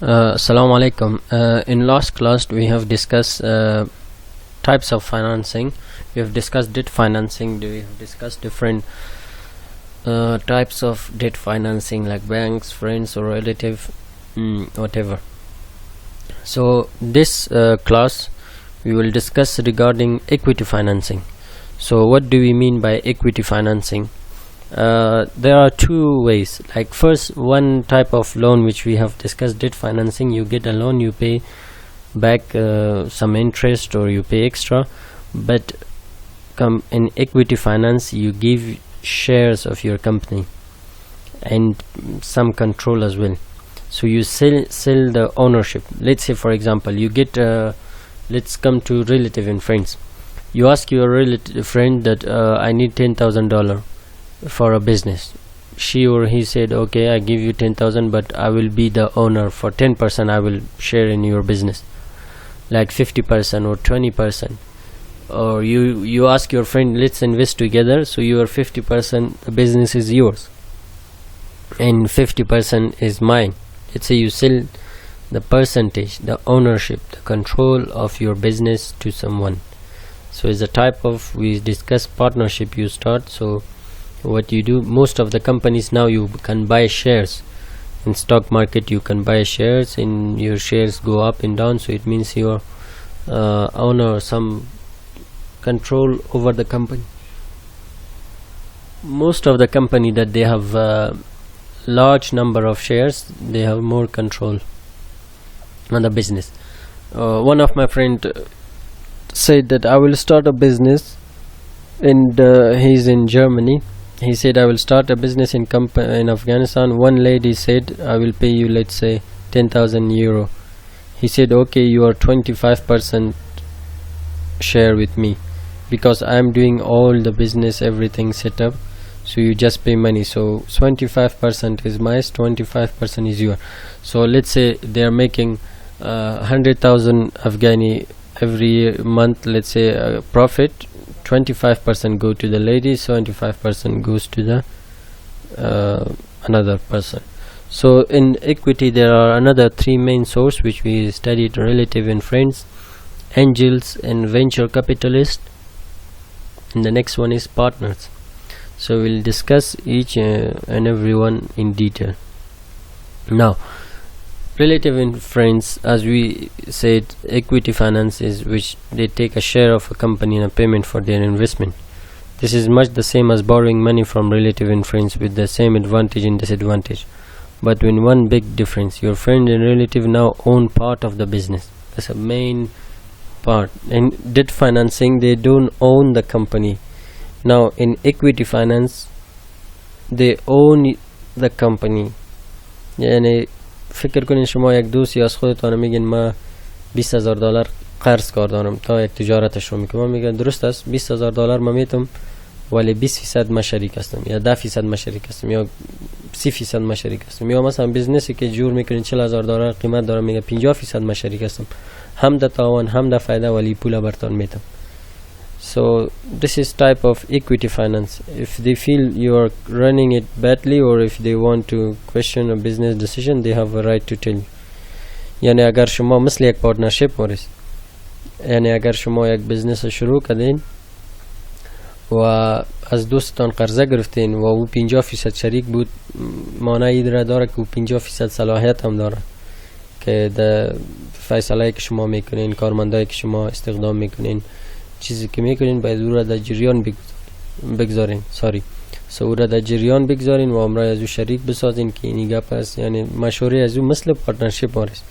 Assalamu alaikum. In last class we have discussed types of financing. We have discussed debt financing. We have discussed different types of debt financing, like banks, friends or relative, whatever. So this class we will discuss regarding equity financing. So what do we mean by equity financing? There are two ways. Like, first, one type of loan which we have discussed, debt financing. You get a loan, you pay back some interest or you pay extra, but come in equity finance you give shares of your company and some control as well. So you sell the ownership. Let's say, for example, you get let's come to relative and friends. You ask your relative friend that I need $10,000 for a business. She or he said, okay, I give you 10,000, but I will be the owner. For 10% I will share in your business, like 50% or 20%. Or you ask your friend, let's invest together, so your 50%, the business is yours and 50% is mine. Let's say you sell the percentage, the ownership, the control of your business to someone. So it's a type of, we discuss partnership you start. So what you do, most of the companies now, you can buy shares in stock market. You can buy shares and your shares go up and down, so it means your owner some control over the company. Most of the company that they have large number of shares, they have more control on the business. One of my friend said that I will start a business, and he's in Germany. He said, I will start a business in Afghanistan. One lady said, I will pay you, let's say, 10,000 euro. He said, okay, you are 25% share with me, because I am doing all the business, everything set up, so you just pay money. So 25% is mine, 25% is yours. So let's say they are making 100,000 Afghani every month, let's say, profit. 25% go to the lady, 75% goes to the another person. So in equity there are another three main source which we studied: relative and friends, angels and venture capitalists, and the next one is partners. So we'll discuss each and every one in detail. Now, relative and friends, as we said, equity finance is which they take a share of a company in a payment for their investment. This is much the same as borrowing money from relative and friends, with the same advantage and disadvantage, but with one big difference: your friend and relative now own part of the business. That's a main part. In debt financing, they don't own the company. Now in equity finance, they own the company. Yani فکر کنین شما یک دوست یا از خودتان میگین ما 20,000 دلار قرض کار دارم تا یک تجارتش رو میکنم. میگن درست است، 20,000 دلار ما میتونم، ولی 20% ما شریک هستم، یا 10% ما شریک هستم، یا 30% ما شریک هستم. یا مثلا بیزنسی که جور میکنین 40,000 دلار قیمت داره، میگه 50% ما شریک هستم، هم ده تاوان هم ده فایده، ولی پولا برتان میتونم. So this is type of equity finance. If they feel you are running it badly, or if they want to question a business decision, they have a right to tell you. یعنی اگر شما مثل یک پارتنرشip ورس، یعنی اگر شما یک بزنس شروع کردین و از دوستان قرضه گرفتین و او 50% شریک بود، معنی را داره که او 50% صلاحیت هم داره که در فیصله که شما میکنین، کارمندایی که شما استخدام میکنین، چیزی که میکنین باید او را در جریان بگذارین. سو او را در جریان بگذارین و امرای از او شریک بسازین که اینی گپ است. یعنی مشوره از او مثل پارتنرشip است.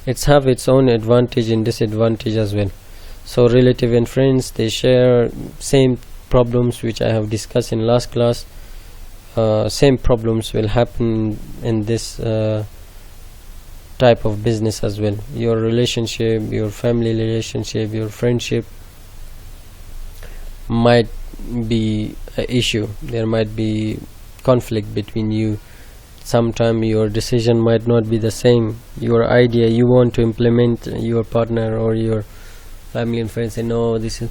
It's have its own advantage and disadvantage as well. So relative and friends, they share same problems which I have discussed in last class. Same problems will happen in this type of business as well. Your relationship, your family relationship, your friendship might be an issue. There might be conflict between you. Sometime your decision might not be the same. Your idea you want to implement, your partner or your family and friends say no, this is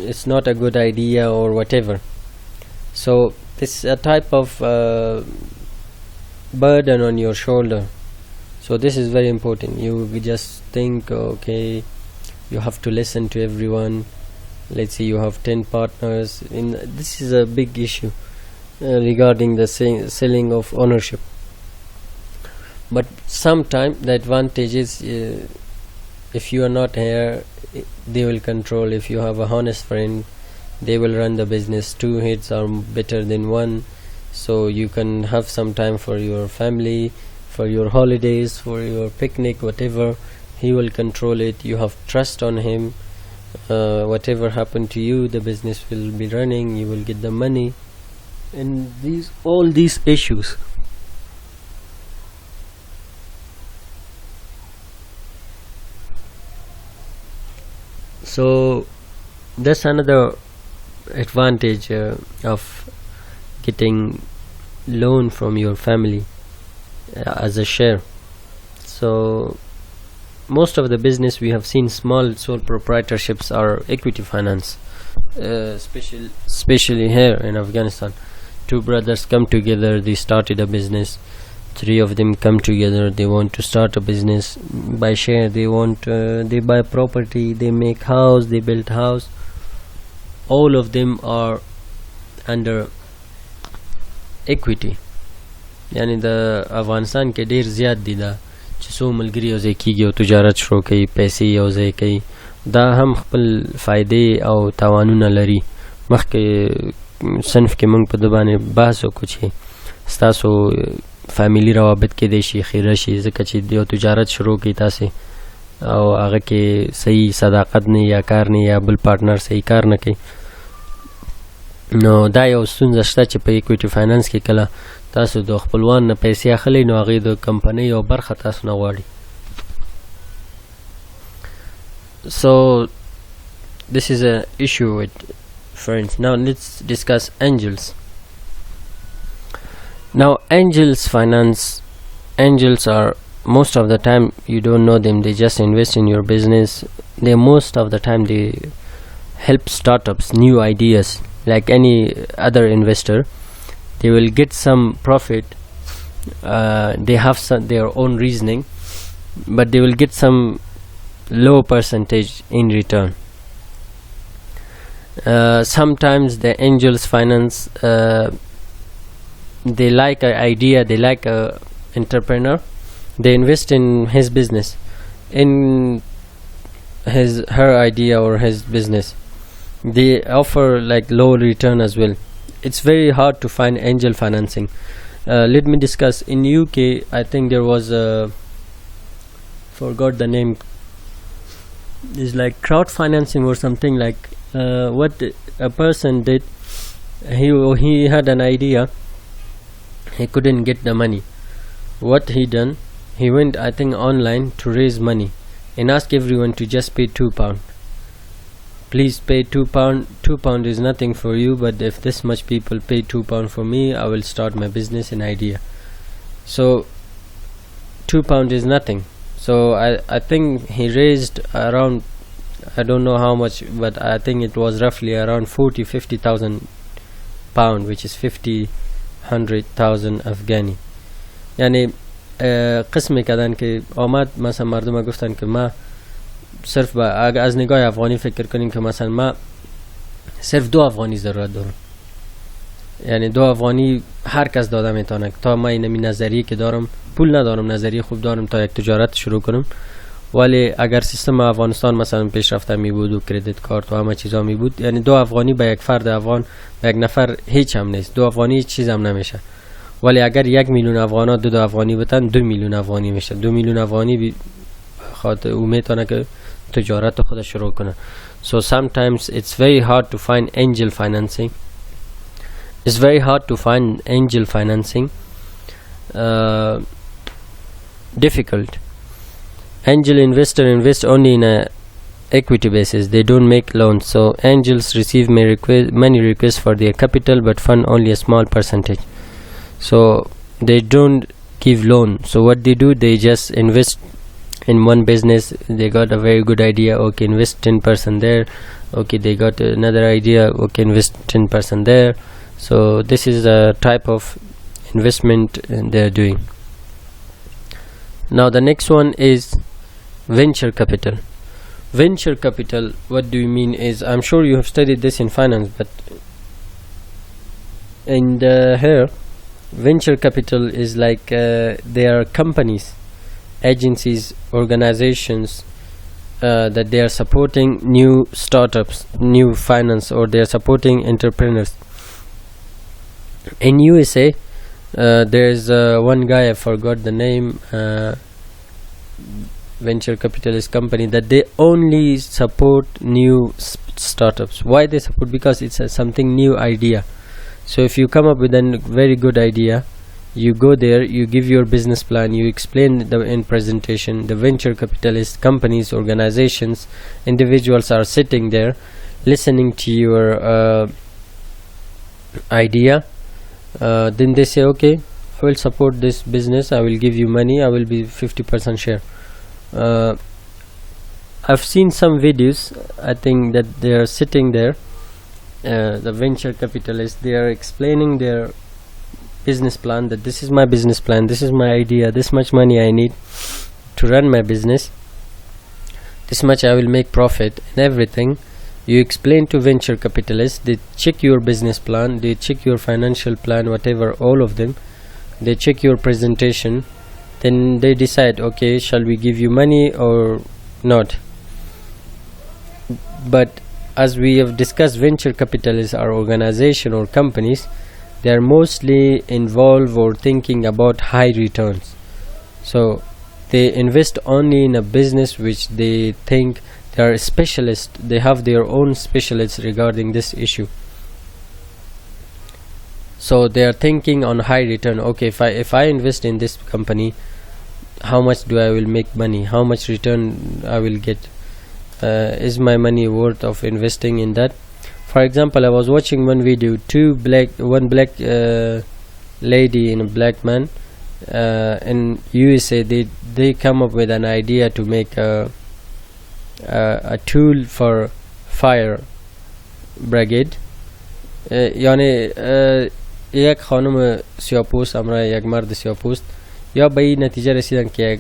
it's not a good idea or whatever. So this is a type of burden on your shoulder. So this is very important. You just think, okay, you have to listen to everyone. Let's say you have 10 partners. This is a big issue regarding the selling of ownership. But sometimes the advantage is if you are not here, they will control. If you have a honest friend, they will run the business. 2 heads are better than 1. So you can have some time for your family, for your holidays, for your picnic, whatever. He will control it. You have trust on him. Whatever happened to you, the business will be running. You will get the money. And all these issues. So that's another advantage of getting loan from your family as a share. So most of the business we have seen, small sole proprietorships, are equity finance, especially here in Afghanistan. 2 brothers come together, they started a business. 3 of them come together, they want to start a business by share. They buy property, they make house, they build house. All of them are under equity. یعنی د افغانستان کې ډیر زیات دي دا چې څو ملګري یو ځای کېږي او تجارت شروع کوي، پیسې یو ځای کوي. دا هم خپل فائدې او تاوانونه لري. مخکې صنف کې موږ په دې باندې بحث وکړو چې ستاسو فامیلی روابط کې دی شي خیره شي، ځکه چې یو تجارت شروع کوي تاسې او هغه کې صحیح صداقت نه یا کار نه یا بل پارتنر صحیح کار نه کوي، نو دا یو ستونزه شته چې په ایکویټي فاینانس کې کله تاسو د خپلوان نه پیسې اخلئ نو هغې د کمپنۍ یو برخه تاسو نه غواړي. So this is an issue with friends. Now let's discuss angels. Now angels finance, angels are most of the time you don't know them, they just invest in your business. They most of the time they help startups, new ideas, like any other investor. They will get some profit, they have their own reasoning, but they will get some low percentage in return. Sometimes the angels finance, they like an idea, they like a entrepreneur, they invest in his business, in her idea or his business. They offer like low return as well. It's very hard to find angel financing. Let me discuss. In UK, I think there was a, forgot the name, it's like crowd financing or something, like what a person did. He had an idea, he couldn't get the money. What he done, he went I think online to raise money and ask everyone to just pay £2. Please pay £2. £2 is nothing for you, but if this much people pay £2 for me, I will start my business and idea. So £2 is nothing. So I think he raised around, I don't know how much, but I think it was roughly around 40,000-50,000 pound, which is 100,000 Afghani. یعنی قسم کردن که آمد مثلا مردم گفتن که ما صرف اگر از نگاه افغانی فکر کنیم که مثلا ما صرف 2 افغانی ضرورت دارم، یعنی 2 افغانی هر کس داده میتونه تا ما این نظریه که دارم، پول ندارم، نظریه خوب دارم تا یک تجارت شروع کنم. ولی اگر سیستم افغانستان مثلا پیشرفته می بود و کردیت کارت و همه چیزا می بود، یعنی 2 افغانی به یک فرد افغان، به یک نفر هیچ هم نیست. 2 افغانی هیچ چیز هم نمیشه. ولی اگر 1 میلیون افغان ها 2 افغانی بتن 2 میلیون افغانی میشه. 2 میلیون افغانی خاطر او میتونه که تجارت خود شروع کنه. So sometimes it's very hard to find angel financing. It's very hard to find angel financing. Difficult. Angel investor invest only in a equity basis. They don't make loans. So angels receive many requests for their capital, but fund only a small percentage. So they don't give loan. So what they do, they just invest in one business. They got a very good idea, okay, invest 10% there. Okay, they got another idea, okay, invest 10% there. So this is a type of investment they're doing. Now the next one is venture capital. Venture capital, what do you mean is, I'm sure you have studied this in finance, but in here venture capital is like they are companies, agencies, organizations that they are supporting new startups, new finance, or they are supporting entrepreneurs. In USA there's one guy, I forgot the name, venture capitalist company, that they only support new startups. Why they support? Because it's something new idea. So if you come up with a very good idea, you go there, you give your business plan, you explain in presentation. The venture capitalist companies, organizations, individuals are sitting there listening to your idea. Then they say, okay, I will support this business, I will give you money, I will be 50% share. I've seen some videos, I think that they are sitting there, the venture capitalists, they are explaining their business plan, that this is my business plan, this is my idea, this much money I need to run my business, this much I will make profit and everything. You explain to venture capitalists, they check your business plan, they check your financial plan, whatever, all of them, they check your presentation, then they decide, okay, shall we give you money or not. But as we have discussed, venture capitalists are organization or companies, they are mostly involved or thinking about high returns. So they invest only in a business which they think they are specialists, they have their own specialists regarding this issue. So they are thinking on high return. Okay, if I invest in this company, how much do I will make money, how much return I will get, is my money worth of investing in that? For example, I was watching one video, one black lady and a black man in USA, they come up with an idea to make a tool for fire brigade. یعنی یک خانم سیاپوست امرا یک مرد سیاپوست یا به این نتیجه رسیدن که یک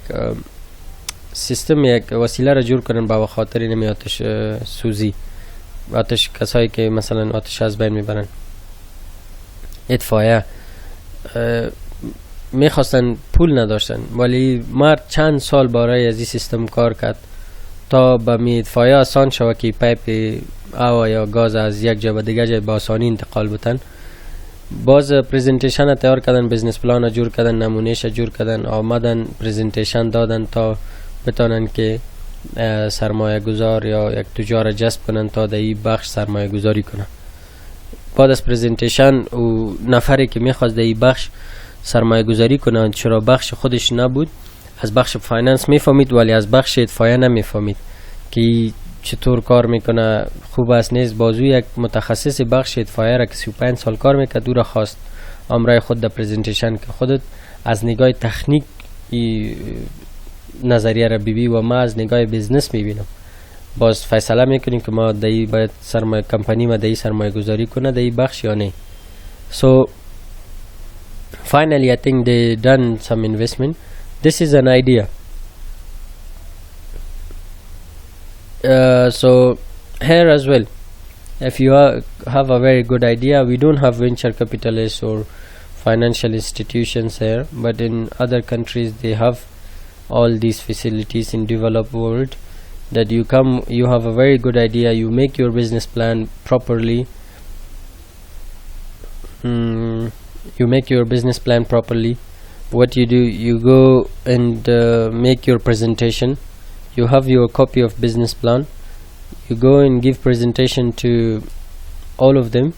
سیستم، یک وسیله را جور کنن با خاطر نمی آتش سوزی، آتش کسایی که مثلا آتش از بین میبرن، اطفایه، میخواستن، پول نداشتن، ولی مرد چند سال برای از این سیستم کار کرد تا به می اطفایه آسان شود که پایپ آوا یا گاز از یک جا به دیگه جا با آسانی انتقال بتن. باز پریزنتیشن تیار کردن، بزنس پلان جور کردن، نمونهش جور کردن، آمدن پریزنتیشن دادن تا بتانن که سرمایه گذار یا یک تجار جذب کنن تا در این بخش سرمایه گذاری کنن. بعد از پریزنتیشن و نفری که میخواست در این بخش سرمایه گذاری کنن، چرا بخش خودش نبود، از بخش فایننس میفهمید ولی از بخش اطفایه نمیفهمید که چطور کار میکنه، خوب است نیست. بازو یک متخصص بخش اطفایه را که 35 سال کار میکرد دو را خواست امرای خود در پریزنتیشن که خودت از نگاه تکنیک نظریه را ببی و ما از نگاه بیزنس میبینم، باز فیصله میکنیم که ما دایی باید سرمایه کمپانی ما دایی سرمایه گذاری کنه دایی بخش یا نه. So finally I think they done some investment. This is an idea. So here as well, if you have a very good idea, we don't have venture capitalists or financial institutions here, but in other countries they have all these facilities in developed world, that you come, you have a very good idea, you make your business plan properly, you make your business plan properly. What you do, you go and make your presentation. You have your copy of business plan, you go and give presentation to all of them,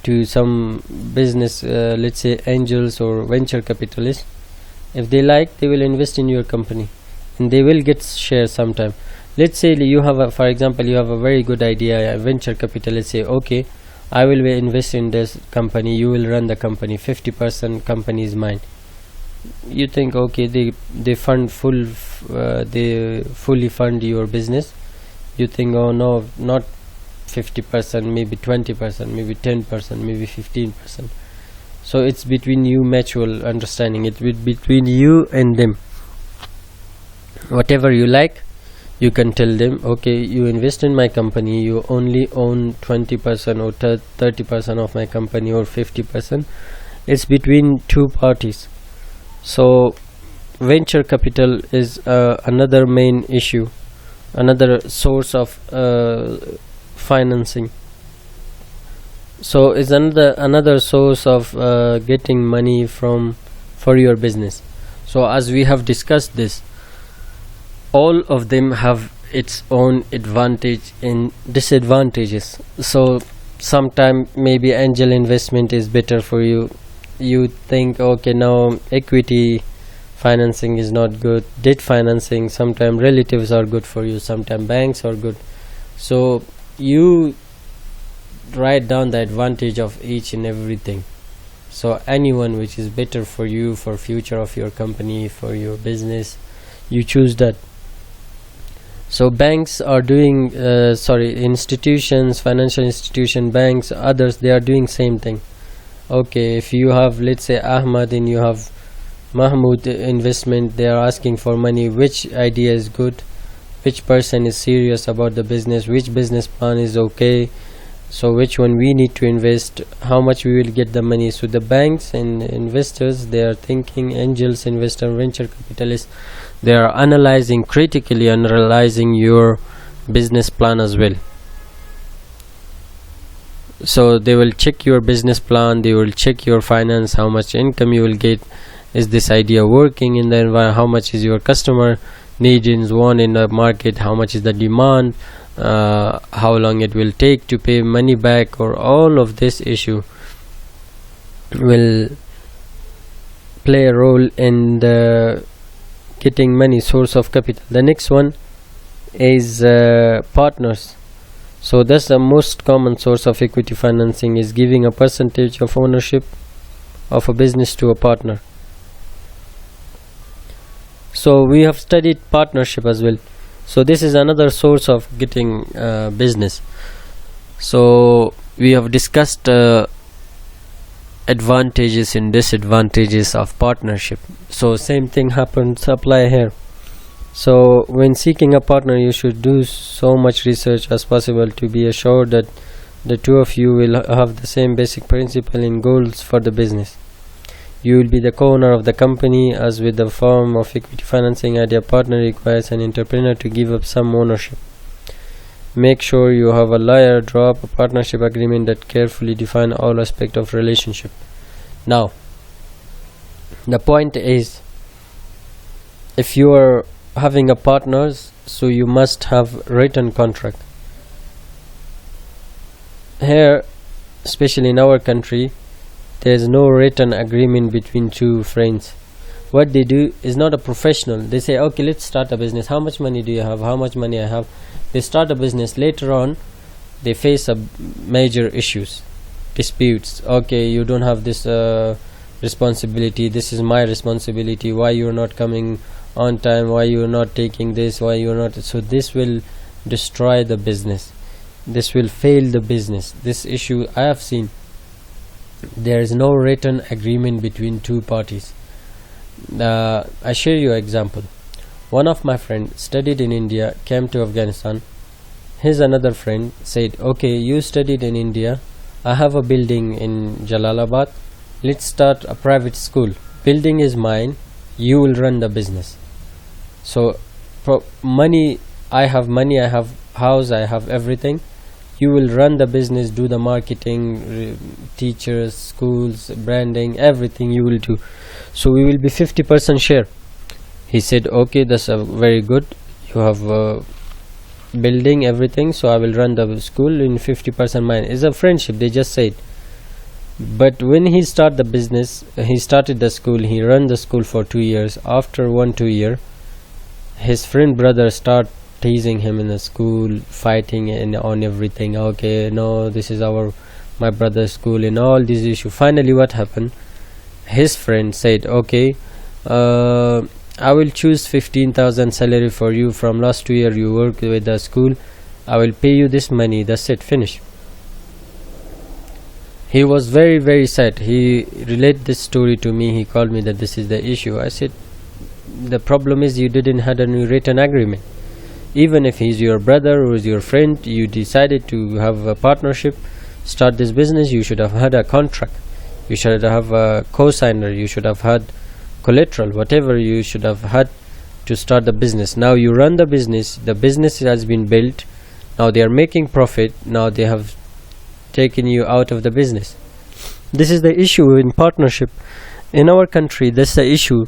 to some business, let's say angels or venture capitalists. If they like, they will invest in your company and they will get shares sometime. Let's say you have for example, you have a very good idea, a venture capitalist say, okay, I will invest in this company, you will run the company, 50% company is mine. You think, okay, they fund they fully fund your business. You think, oh no, not 50%, maybe 20%, maybe 10%, maybe 15%. So it's between you, mutual understanding. It's between you and them. Whatever you like, you can tell them, okay, you invest in my company, you only own 20% or 30% of my company, or 50%. It's between two parties. So venture capital is another main issue, another source of financing. So it's another source of getting money for your business. So as we have discussed this, all of them have its own advantage and disadvantages. So sometime maybe angel investment is better for you. You think, okay, now equity financing is not good, debt financing, sometimes relatives are good for you, sometimes banks are good. So you write down the advantage of each and everything. So anyone which is better for you, for future of your company, for your business, you choose that. So banks are doing institutions, financial institution, banks, others, they are doing same thing. Okay, if you have, let's say, Ahmad and you have Mahmoud investment, they are asking for money, which idea is good, which person is serious about the business, which business plan is okay, so which one we need to invest, how much we will get the money. So the banks and investors, they are thinking, angels, investor, venture capitalists, they are critically analyzing your business plan as well. So they will check your business plan, they will check your finance, how much income you will get, is this idea working in the environment, how much is your customer needs, want in the market, how much is the demand, how long it will take to pay money back, or all of this issue will play a role in the getting money, source of capital. The next one is partners. So that's the most common source of equity financing, is giving a percentage of ownership of a business to a partner. So we have studied partnership as well. So this is another source of getting business. So we have discussed advantages and disadvantages of partnership. So same thing apply here. So when seeking a partner, you should do so much research as possible to be assured that the two of you will have the same basic principle and goals for the business. You will be the co-owner of the company. As with the form of equity financing, idea partner requires an entrepreneur to give up some ownership. Make sure you have a lawyer draw up a partnership agreement that carefully define all aspects of relationship. Now, the point is, if you are having a partners, so you must have written contract. Here, especially in our country, there is no written agreement between two friends. What they do is not a professional. They say, okay, let's start a business. How much money do you have? How much money I have? They start a business. Later on, they face a major issues, disputes. Okay, you don't have this responsibility. This is my responsibility. Why you are not coming on time? Why you are not taking this? Why you are not? So this will destroy the business. This will fail the business. This issue I have seen. There is no written agreement between two parties. I share you an example. One of my friends studied in India, came to Afghanistan. His another friend said, okay, you studied in India, I have a building in Jalalabad, let's start a private school. Building is mine, you will run the business. So money, I have house, I have everything. You will run the business, do the marketing, teachers, schools, branding, everything you will do. So we will be 50% share. He said, okay, that's a very good. You have building, everything, so I will run the school in 50% mine. It's a friendship, they just said. But when he started the business, he started the school, he ran the school for 2 years. After 1-2 years, his friend brother start teasing him in the school, fighting and on everything. Okay, no, this is my brother's school and all these issues. Finally, what happened? His friend said, okay, I will choose 15,000 salary for you. From last 2 years you work with the school, I will pay you this money. That's it, finish. He was very, very sad. He related this story to me. He called me that this is the issue. I said, the problem is you didn't have any written agreement. Even if he's your brother or is your friend, you decided to have a partnership, start this business, you should have had a contract. You should have a co-signer. You should have had collateral, whatever you should have had to start the business. Now you run the business has been built, now they are making profit, now they have taken you out of the business. This is the issue in partnership. In our country, this is the issue.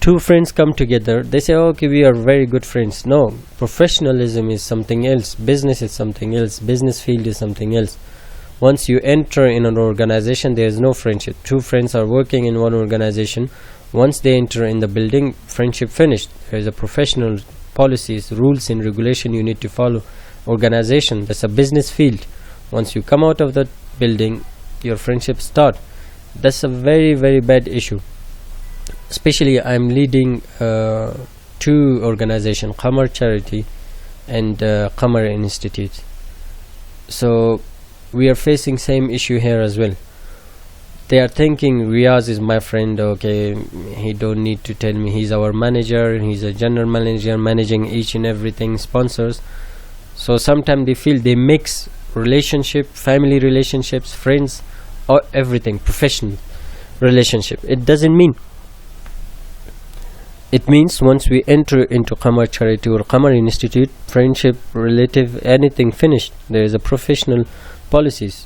Two friends come together, they say, okay, we are very good friends. No, professionalism is something else, business is something else, business field is something else. Once you enter in an organization, there is no friendship. Two friends are working in one organization. Once they enter in the building, friendship finished. There is a professional policies, rules and regulation you need to follow. Organization, that's a business field. Once you come out of that building, your friendship start. That's a very, very bad issue. Especially I'm leading two organizations, Qamar Charity and Qamar Institute. So we are facing same issue here as well. They are thinking Riaz is my friend, okay, he don't need to tell me, he's our manager, he's a general manager managing each and everything, sponsors. So sometimes they feel they mix relationship, family relationships, friends, or everything, professional relationship. It doesn't mean. It means once we enter into Qamar Charity or Qamar Institute, friendship, relative, anything finished. There is a professional policies.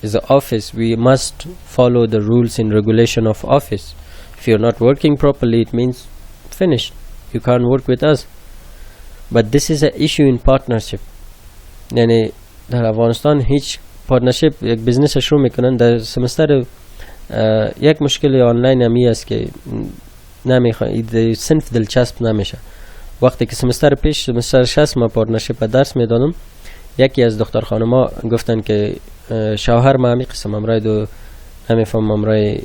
Is the office, we must follow the rules and regulation of office. If you're not working properly, it means finished, you can't work with us. But this is an issue in partnership. یعنی در افغانستان هیچ پارتنرشip یک بزنس شروع میکنن در سمستر یک مشکل آنلاین همی است که نمیخواد صنف دلچسب نمیشه. وقتی که سمستر پیش سمستر 60 ما پارتنرشip درس میدادم، یکی از دختر خانما گفتن که شوهر ما همی قسم امرای دو نمیفهم امرای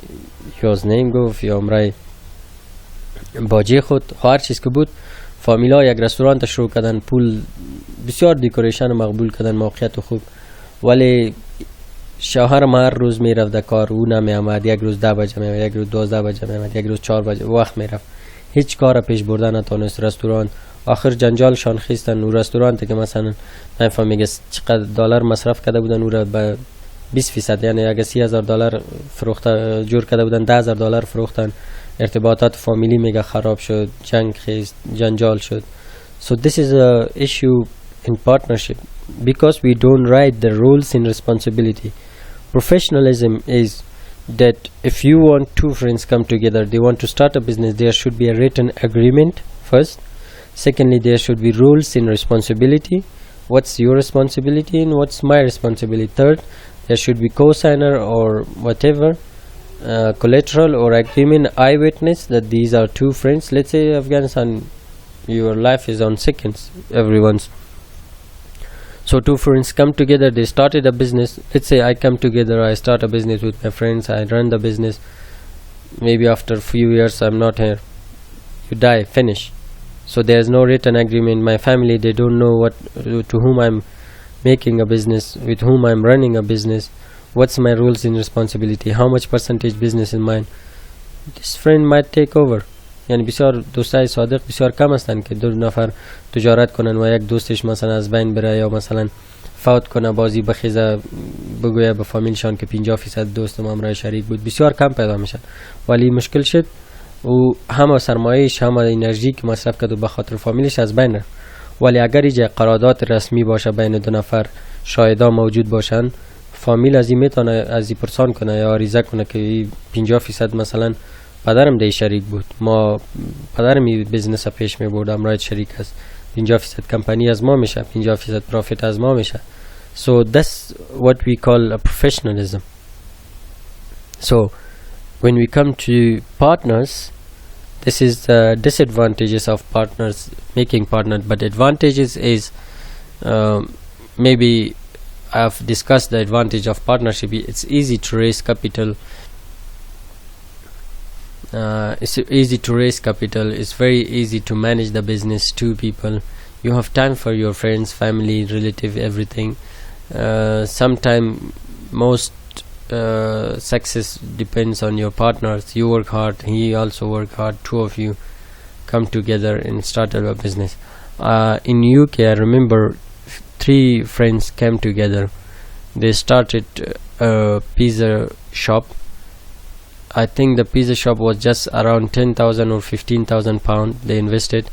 11 گفت یا امرای باجی خود هر چیز که بود، فامیلا یک رستوران شروع کردن، پول بسیار دیکوریشن مقبول کردن، موقعیت خوب، ولی شوهر ما هر روز میرفت در کار، او نمی آمد، یک روز 10 بجه می آمد، یک روز 12 بجه می آمد، یک روز 4 بجه وقت میرفت، هیچ کار پیش بردن نتونست. رستوران آخر جنجالشان خیستن. او رستوران که مثلا نفهم میگه چقدر دلار مصرف کرده بودن، او را به 20%، یعنی اگه $30,000 فروخته جور کرده بودن، $10,000 فروختن. ارتباطات فامیلی میگه خراب شد، جنگ خیست، جنجال شد. So this is a issue in partnership because we don't write the rules and responsibility. Professionalism is that if you want two friends come together, they want to start a business, there should be a written agreement first. Secondly, there should be rules and responsibility. What's your responsibility and what's my responsibility? Third, there should be co-signer or whatever, collateral or agreement, eyewitness that these are two friends. Let's say Afghanistan, your life is on seconds, everyone's. So two friends come together, they started a business. Let's say I come together, I start a business with my friends, I run the business. Maybe after a few years I'm not here, you die, finish. So there's no written agreement. My family, they don't know what to whom I'm making a business, with whom I'm running a business, what's my rules and responsibility, how much percentage business in mine. This friend might take over. یعنی بسیار دوستای صادق بسیار کم هستند که دو نفر تجارت کنن و یک دوستش مثلا از بین بره یا مثلا فوت کنه، بازی بخیزه بگویه به فامیلشان که 50% دوست ما همراه شریک بود. بسیار کم پیدا میشن. ولی مشکل شد و همه سرمایه‌اش، همه انرژی که مصرف کرد و به خاطر فامیلش از بین رفت. ولی اگر اینجا قرارداد رسمی باشه بین دو نفر، شاهدا موجود باشن، فامیل از این میتونه از این پرسان کنه یا عریضه کنه که 50% مثلا پدرم دی شریک بود، ما پدرم این بیزنس پیش می بردم، رایت شریک است، 50% کمپانی از ما میشه، 50% پروفیت از ما میشه. So that's what we call a professionalism. So when we come to partners, this is the disadvantages of partners, making partner. But advantages is maybe I've discussed the advantage of partnership. It's easy to raise capital. It's easy to raise capital. It's very easy to manage the business. Two people, you have time for your friends, family, relative, everything. Sometime most success depends on your partners. You work hard, he also work hard, two of you come together and start a business. In UK, I remember 3 friends came together. They started a pizza shop. I think the pizza shop was just around 10,000 or 15,000 pounds. They invested.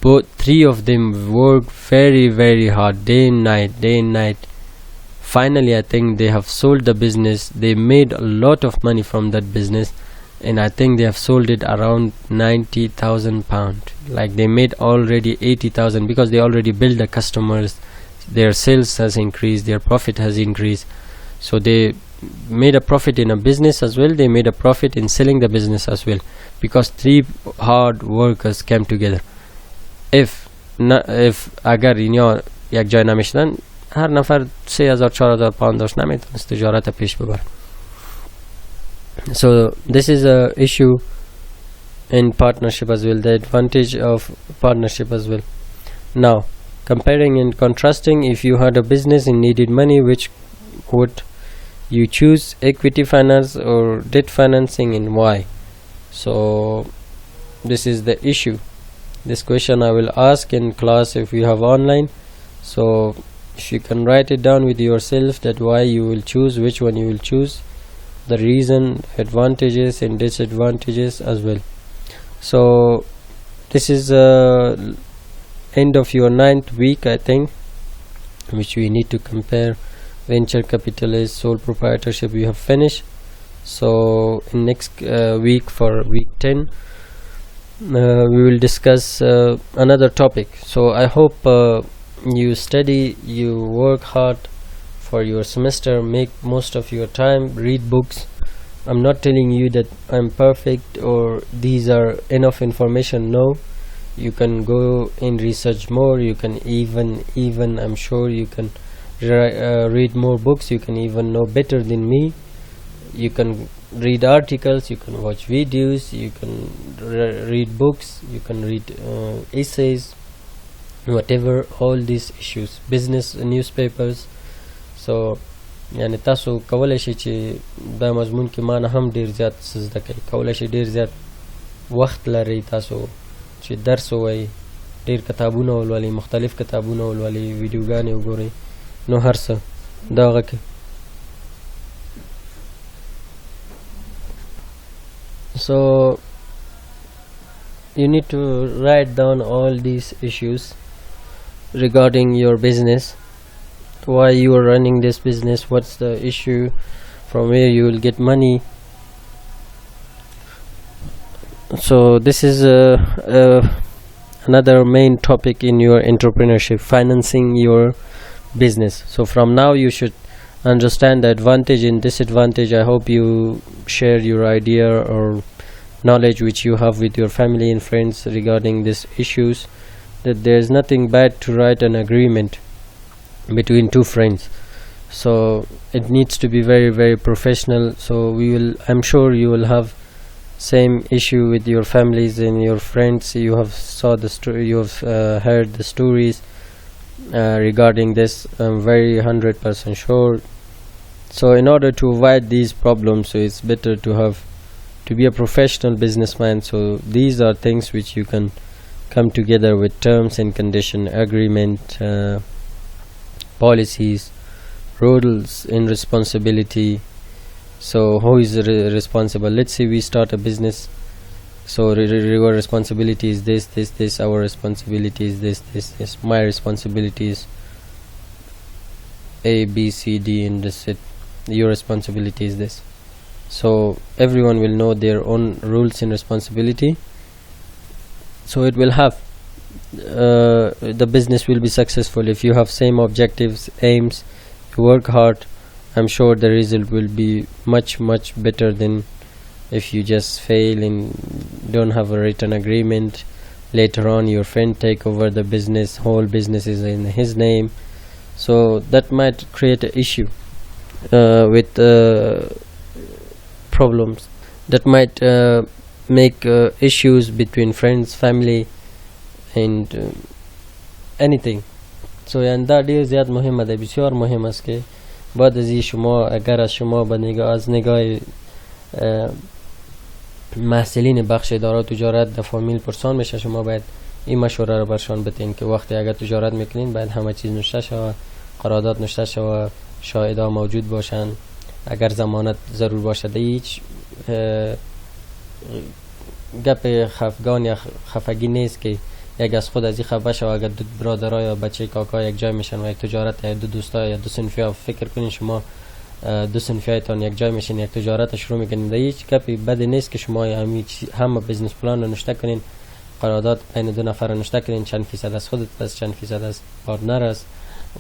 Both 3 of them worked very, very hard, day and night. Finally, I think they have sold the business. They made a lot of money from that business, and I think they have sold it around 90,000 pounds. Like they made already 80,000 because they already built the customers. Their sales has increased, their profit has increased. So they made a profit in a business as well. They made a profit in selling the business as well, because 3 hard workers came together. If اگر اینا یک جای نمیشدن، هر نفر 3,000-4,000 پوند داشت، نمیتونست تجارت پیش ببره. So this is a issue in partnership as well, the advantage of partnership as well. Now, comparing and contrasting, if you had a business and needed money, which would you choose, equity finance or debt financing, and why? So this is the issue. This question I will ask in class if you have online. So if you can write it down with yourself, that why you will choose, which one you will choose, the reason, advantages and disadvantages as well. So this is end of your 9th week, I think, which we need to compare. Venture capitalist, sole proprietorship, we have finished. So in next week, for week 10, we will discuss another topic. So I hope you study, you work hard for your semester, make most of your time, read books. I'm not telling you that I'm perfect or these are enough information. No, you can go and research more. You can even I'm sure you can read more books. You can even know better than me. You can read articles, you can watch videos, you can read books, you can read essays, whatever, all these issues, business newspapers. So يعني تاسو کولای شئ چې دا مضمون کې ما نه هم ډیر زیات زده کوي، کولای شئ ډیر زیات وخت لري تاسو چې درس ووایي، ډیر کتابونه ولولئ، مختلف کتابونه ولولئ، ویډیوګانې وګورئ، نو هر څه دغه کې. So you need to write down all these issues regarding your business, why you are running this business, what's the issue, from where you will get money. So this is another main topic in your entrepreneurship, financing your business. So from now you should understand the advantage and disadvantage. I hope you share your idea or knowledge which you have with your family and friends regarding these issues, that there is nothing bad to write an agreement between 2 friends. So it needs to be very, very professional. So I'm sure you will have same issue with your families and your friends. You have heard the stories regarding this. I'm very 100% sure. So in order to avoid these problems, so it's better to be a professional businessman. So these are things which you can come together with terms and condition agreement, policies, roles and responsibility. So who is responsible? Let's say we start a business. So your responsibility is this, our responsibility is this, my responsibility is A, B, C, D, and this it. Your responsibility is this. So everyone will know their own rules and responsibility. So it will have the business will be successful if you have same objectives, aims, you work hard. I'm sure the result will be much better than if you just fail and don't have a written agreement. Later on your friend take over the business, whole business is in his name. So that might create an issue with problems, that might make issues between friends, family and anything. So and that is زیاد مهمه ده، بسیار مهم است که بعد از این شما اگر از شما از نگاه محصلین بخش اداره تجارت در فامیل پرسان میشه، شما باید این مشوره رو برشان بدین که وقتی اگر تجارت میکنین باید همه چیز نوشته شود، قرارداد نوشته شود، شاهدها موجود باشن، اگر ضمانت ضرور باشه. هیچ گپ خفگان یا خفگی نیست که یک از خود از این خفه شو. اگر دو برادرها یا بچه کاکا یک جای میشن و یک تجارت، یا دو دوستا یا دو صنفی فکر کنین شما دو صنفیایتان یک جای میشین یک تجارت شروع میکنین، هیچ گپی بد نیست که شما همه بزنس پلان رو نوشته کنین، قرارداد بین دو نفر نوشته کنین، چند فیصد از خودت است، چند فیصد از پارتنر است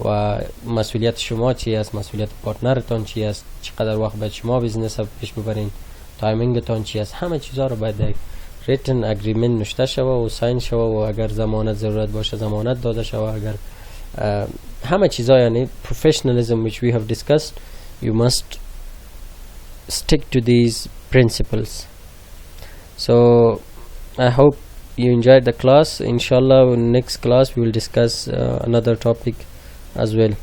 و مسئولیت شما چی است، مسئولیت پارتنرتان چی است، چقدر وقت باید شما بزنس رو پیش ببرین، تایمینگتان چی است. همه چیزا رو باید یک ریتن اگریمنت نوشته شود و ساین شود و اگر ضمانت ضرورت باشه ضمانت داده شود. اگر همه چیزا یعنی professionalism which we have discussed, you must stick to these principles. So I hope you enjoyed the class. Inshallah in next class we will discuss another topic as well.